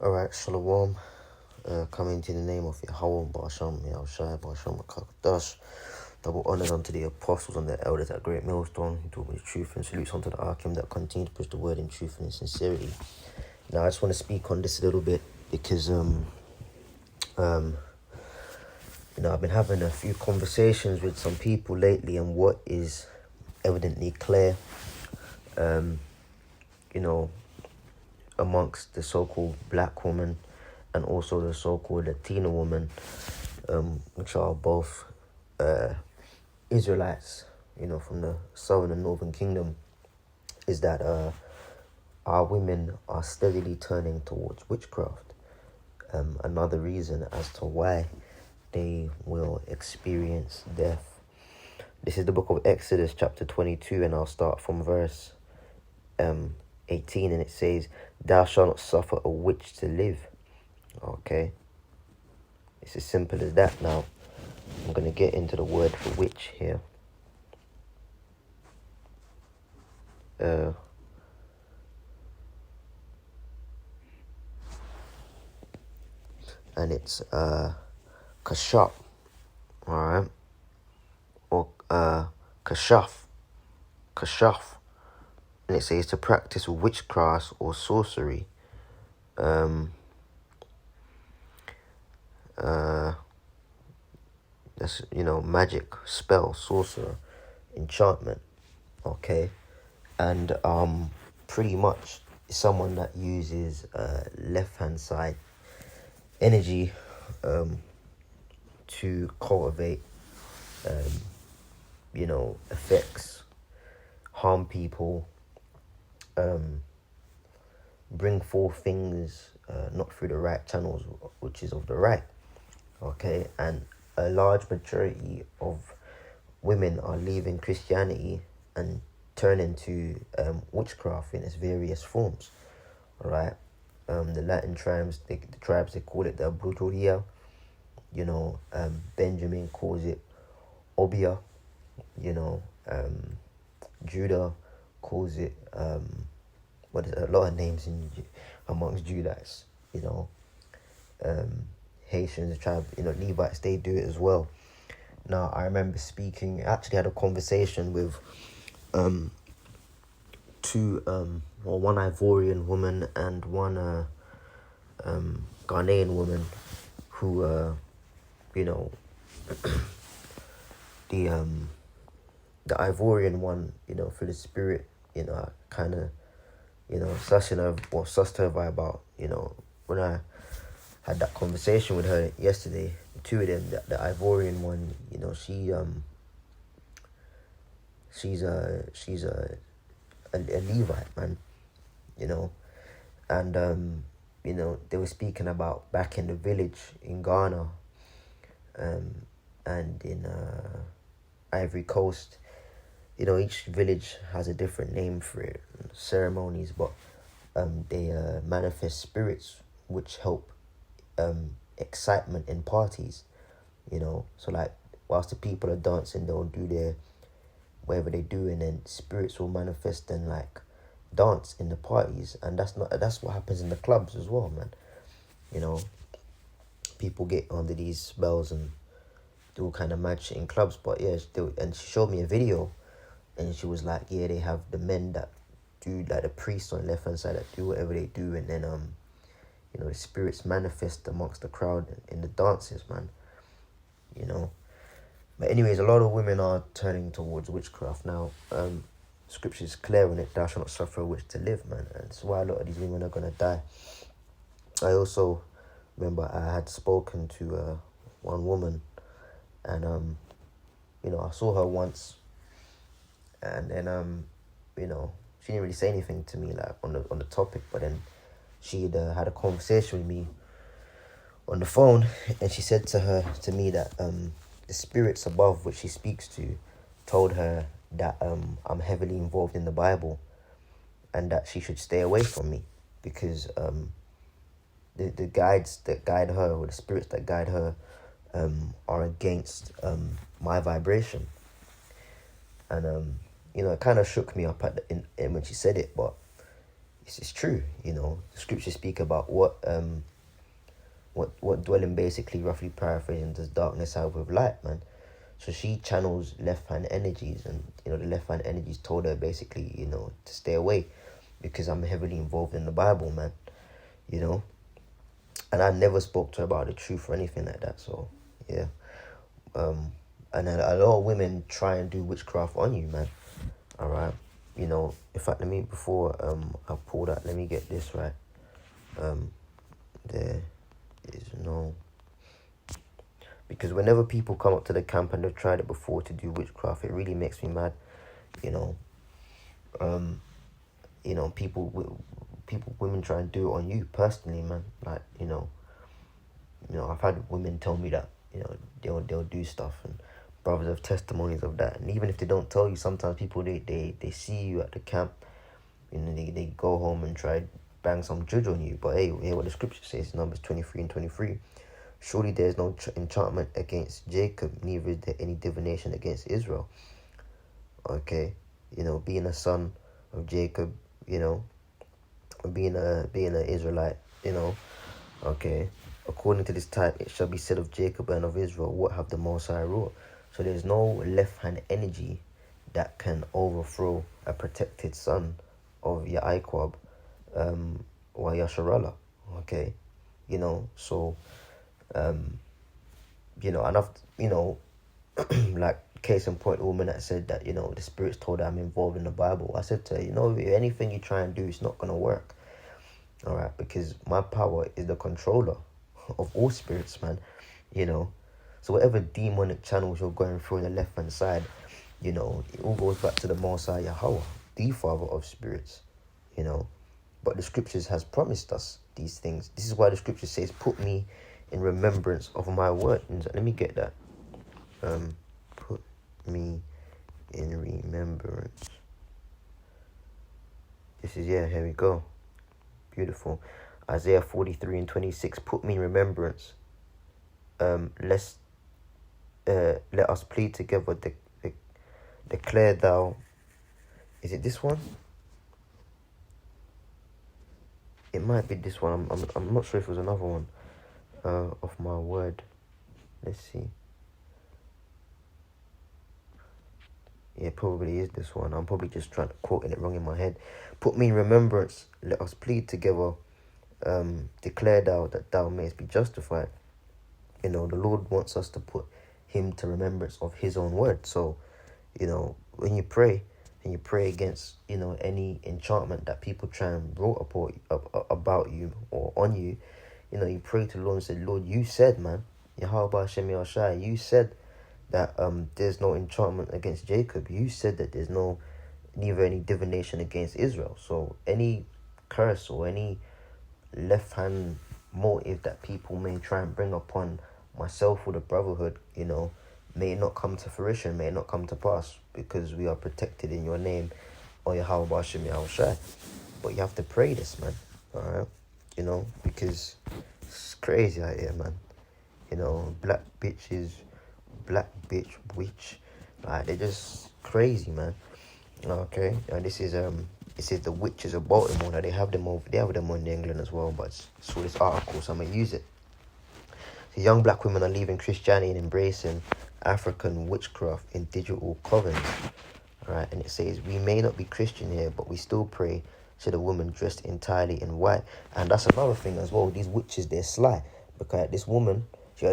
Alright, Shalom. Coming to the name of Yahweh, Basham, Yahushai, Basham, Kakadash. Double honors unto the apostles and the elders at Great Millstone, who taught me the truth, and salutes unto the Arkham that continue to push the word in truth and in sincerity. Now, I just want to speak on this a little bit because, I've been having a few conversations with some people lately, and what is evidently clear, amongst the so-called black woman and also the so-called Latina woman, which are both Israelites, from the southern and northern kingdom, is that our women are steadily turning towards witchcraft. Another reason as to why they will experience death. This is the book of Exodus chapter 22, and I'll start from verse 18, and it says, "Thou shalt not suffer a witch to live." Okay, it's as simple as that. Now, I'm going to get into the word for witch here. And it's kashaf, alright, or kashaf, and it says to practice witchcraft or sorcery. That's magic, spell, sorcerer, enchantment. Okay, and pretty much someone that uses left hand side energy to cultivate effects, harm people, bring forth things not through the right channels, which is of the right. Okay, and a large majority of women are leaving Christianity and turning to witchcraft in its various forms. Alright, the Latin tribes, they call it the brujeria. Benjamin calls it obia. Judah calls it a lot of names amongst Judites. Haitians, tribe, Levites, they do it as well. Now, I remember actually had a conversation with one Ivorian woman and one Ghanaian woman who, the Ivorian one, for the spirit, I kind of, sussed her about, when I had that conversation with her yesterday. The two of them, the Ivorian one, she's a Levite, man, and they were speaking about back in the village in Ghana, and in Ivory Coast. Each village has a different name for it, ceremonies, but they manifest spirits which help excitement in parties. So like whilst the people are dancing, they'll do their whatever they do, and then spirits will manifest and like dance in the parties, and that's what happens in the clubs as well, man. People get under these spells and do all kind of magic in clubs. But yeah, and she showed me a video, and she was like, yeah, they have the men that do, like the priests on the left hand side, that do whatever they do, and then the spirits manifest amongst the crowd in the dances, man. But anyways, a lot of women are turning towards witchcraft now. Scripture is clear on it: "Thou shalt not suffer a witch to live," man. And that's why a lot of these women are gonna die. I also remember I had spoken to one woman, and I saw her once, and then she didn't really say anything to me like on the topic, but then she had a conversation with me on the phone, and she said to me that the spirits above, which she speaks to, told her that I'm heavily involved in the Bible, and that she should stay away from me because the guides that guide her, or the spirits that guide her, are against my vibration. And it kind of shook me up when she said it, but it's true. You know, the scriptures speak about what dwelling, basically roughly paraphrasing, does darkness have with light, man. So she channels left hand energies, and you know the left hand energies told her basically, you know, to stay away, because I'm heavily involved in the Bible, man. You know, and I never spoke to her about the truth or anything like that. So yeah, and then a lot of women try and do witchcraft on you, man. All right, you know. In fact, before I pull that, let me get this right. There is no, because whenever people come up to the camp and they've tried it before to do witchcraft, it really makes me mad. You know, women try and do it on you personally, man. Like, I've had women tell me that, they'll do stuff, and brothers have testimonies of that. And even if they don't tell you, sometimes people, they see you at the camp, they go home and try bang some judge on you. But hey, hear what the scripture says, Numbers 23 and 23. Surely there is no enchantment against Jacob, neither is there any divination against Israel. Okay, being a son of Jacob, being an Israelite, okay. According to this type, it shall be said of Jacob and of Israel, what have the Most High wrought? So there's no left-hand energy that can overthrow a protected son of Yaakov, or Yasharallah, okay? So, and I've, like, case in point, a woman that said that, the spirits told her I'm involved in the Bible. I said to her, if anything you try and do, it's not going to work, all right? Because my power is the controller of all spirits, man, So whatever demonic channels you're going through on the left-hand side, it all goes back to the Most High Yahweh, the Father of spirits, But the scriptures has promised us these things. This is why the scripture says, put me in remembrance of my word. Let me get that. Put me in remembrance. This is, here we go. Beautiful. Isaiah 43 and 26. Put me in remembrance. Let us plead together. Declare thou. Is it this one? It might be this one. I'm not sure if it was another one. Of my word. Let's see. Yeah, probably is this one. I'm probably just trying to quoting it wrong in my head. Put me in remembrance. Let us plead together. Declare thou that thou mayest be justified. The Lord wants us to put him to remembrance of his own word. So, when you pray, and you pray against, any enchantment that people try and wrote about you or on you, you pray to the Lord and say, Lord, you said, man, Yahweh Hashem Yahshai, you said that there's no enchantment against Jacob. You said that there's neither any divination against Israel. So any curse or any left-hand motive that people may try and bring upon myself or the brotherhood, may not come to fruition, may not come to pass, because we are protected in your name, or Yahweh Hashem Yahushai. But you have to pray this, man, alright? Because it's crazy out here, man. Black bitches, black bitch, witch, like, they're just crazy, man. Okay, and this is the Witches of Baltimore. Now they have them in England as well, but I saw this article, so I'm gonna use it. So young black women are leaving Christianity and embracing African witchcraft in digital covens. Alright, and it says, we may not be Christian here, but we still pray to the woman dressed entirely in white. And that's another thing as well. These witches, they're sly, because this woman, she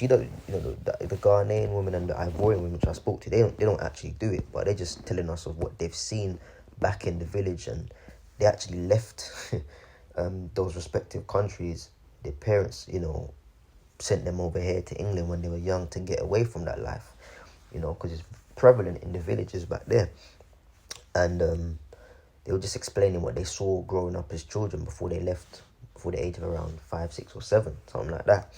does, the Ghanaian woman and the Ivorian woman which I spoke to, they don't actually do it, but they're just telling us of what they've seen back in the village, and they actually left those respective countries. Their parents, sent them over here to England when they were young to get away from that life, because it's prevalent in the villages back there. And they were just explaining what they saw growing up as children before they left, before the age of around 5, 6 or 7, something like that.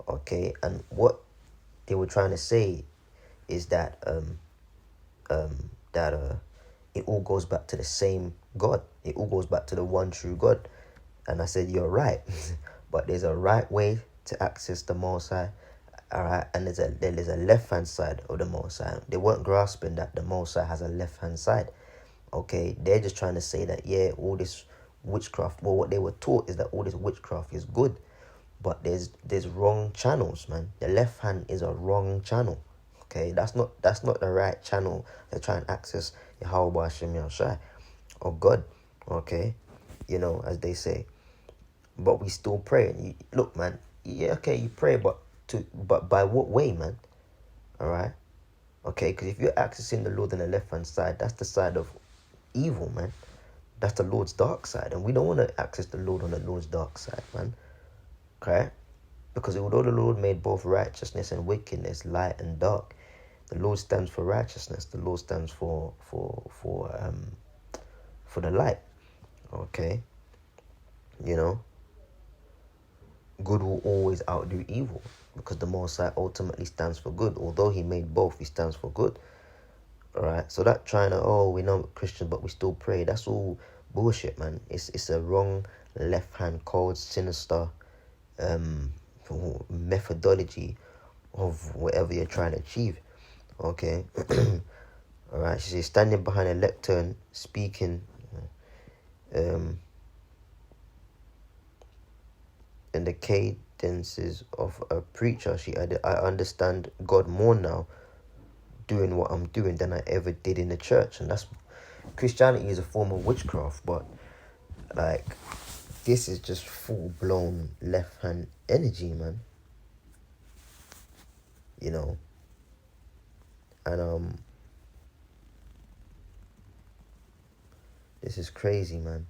Okay, and what they were trying to say is that it all goes back to the same God. It all goes back to the one true God. And I said, you're right, but there's a right way to access the Most High, all right, and there's a left-hand side of the Most High. They weren't grasping that the Most High has a left-hand side. Okay, they're just trying to say that, all this witchcraft. Well, what they were taught is that all this witchcraft is good, but there's wrong channels, man. The left hand is a wrong channel. Okay, that's not the right channel to try and access Yahweh Hashem Yahushai or God. Okay, as they say. But we still pray. And look, man. Yeah, okay, you pray, but by what way, man? All right. Okay, because if you're accessing the Lord on the left hand side, that's the side of evil, man. That's the Lord's dark side, and we don't want to access the Lord on the Lord's dark side, man. Okay? Because although the Lord made both righteousness and wickedness, light and dark, the Lord stands for righteousness. The Lord stands for the light. Okay? Good will always outdo evil, because the Most High ultimately stands for good. Although He made both, He stands for good. Alright, so that trying to, we're not Christian but we still pray, that's all bullshit, man. It's a wrong left-hand cold, sinister methodology of whatever you're trying to achieve. Okay. Alright, she says, standing behind a lectern, speaking in the cadences of a preacher, she added, I understand God more now doing what I'm doing than I ever did in the church. And that's, Christianity is a form of witchcraft, but like, this is just full-blown left-hand energy, man. And this is crazy, man.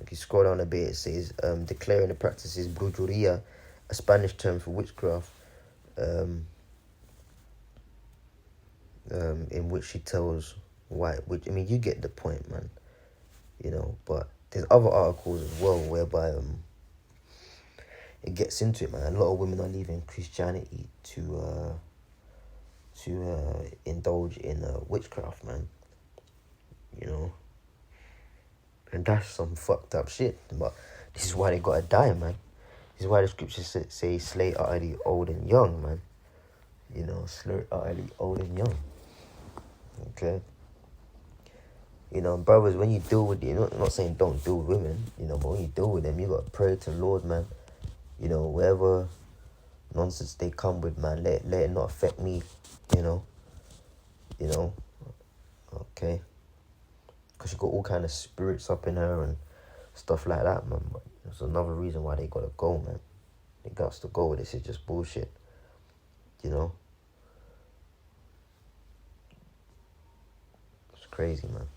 If you scroll down a bit, it says declaring the practices brujeria, a Spanish term for witchcraft, in which she tells which, I mean, you get the point, man. But there's other articles as well whereby it gets into it, man. A lot of women are leaving Christianity to indulge in witchcraft, man. And that's some fucked up shit. But this is why they gotta die, man. This is why the scriptures say slay utterly old and young, man. Slay utterly old and young. Okay. Brothers, when you deal with I'm not saying don't deal with women, but when you deal with them, you gotta pray to the Lord, man. Whatever nonsense they come with, man, let it not affect me, okay. Because she got all kind of spirits up in her and stuff like that, man. But there's another reason why they gotta go, man. They got to go. This is just bullshit, It's crazy, man.